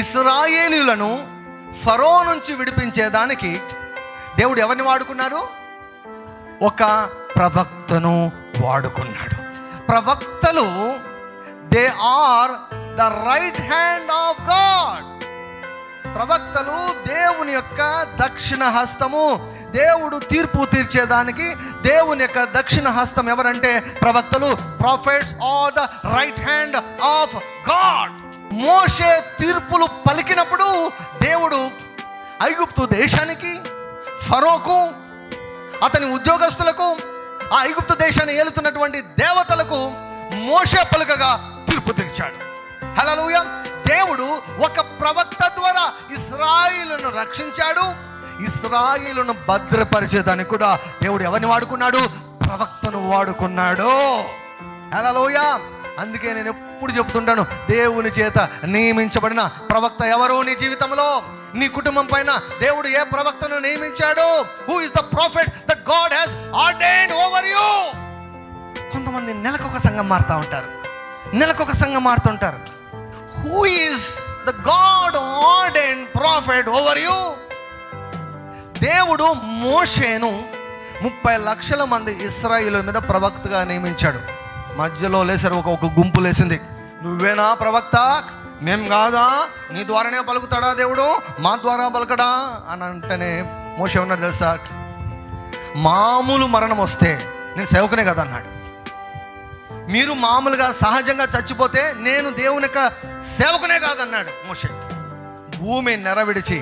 ఇశ్రాయేలీయులను ఫరో నుంచి విడిపించేదానికి దేవుడు ఎవరిని వాడుకున్నారు? ఒక ప్రవక్తను వాడుకున్నాడు. ప్రవక్తలు they are the right hand of God. ప్రవక్తలు దేవుని యొక్క దక్షిణ హస్తము. దేవుడు తీర్పు తీర్చేదానికి దేవుని యొక్క దక్షిణ హస్తం ఎవరంటే ప్రవక్తలు. Prophets are the right hand of God. మోషే తీర్పులు పలికినప్పుడు దేవుడు ఐగుప్తు దేశానికి, ఫరోకు, అతని ఉద్యోగస్తులకు, ఆ ఐగుప్తు దేశాన్ని ఏలుతున్నటువంటి దేవతలకు మోషే పలుకగా తీర్పు తీర్చాడు. హల్లెలూయా. దేవుడు ఒక ప్రవక్త ద్వారా ఇశ్రాయేలును రక్షించాడు. ఇశ్రాయేలును భద్రపరిచేదానికి కూడా దేవుడు ఎవరిని వాడుకున్నాడు? ప్రవక్తను వాడుకున్నాడు. హల్లెలూయా. అందుకే నేను ఎప్పుడు చెప్తుంటాను, దేవుని చేత నియమించబడిన ప్రవక్త ఎవరు నీ జీవితంలో, నీ కుటుంబం పైన దేవుడు ఏ ప్రవక్తను నియమించాడు? Who is the prophet that God has ordained over you. కొంతమంది నెలకొక సంఘం మారుతూ ఉంటారు, నెలకొక సంఘం మారుతుంటారు. Who is the God ordained prophet over you? దేవుడు మోషేను 30 లక్షల మంది ఇశ్రాయేలుల మీద ప్రవక్తగా నియమించాడు. మధ్యలో లేసారు, ఒక గుంపు లేసింది. నువ్వేనా ప్రవక్త? మేం కాదా? నీ ద్వారానే పలుకుతాడా దేవుడు, మా ద్వారా పలకడా అని అంటేనే మోషే ఉన్నాడు తెలుసా, మామూలు మరణం వస్తే నేను సేవకునే కదా అన్నాడు. మీరు మామూలుగా సహజంగా చచ్చిపోతే నేను దేవుని యొక్క సేవకునే కాదన్నాడు మోషే. భూమి నెరవిడిచి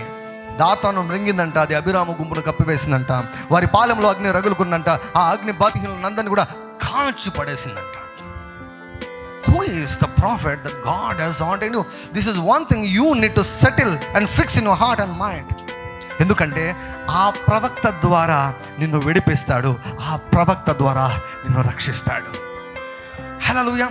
దాతాను మృంగిందంట, అది అభిరామ గుంపును కప్పివేసిందంట. వారి పాలెంలో అగ్ని రగులుకుందంట. ఆ అగ్ని బాధిహీనులందరినీ కూడా కాల్చి పడేసిందంట. Who is the prophet that God has ordained you? This is one thing you need to settle and fix in your heart and mind. ఎందుకంటే ఆ ప్రవక్త ద్వారా నిన్ను విడిపిస్తాడు, ఆ ప్రవక్త ద్వారా నిన్ను రక్షిస్తాడు. హల్లెలూయా.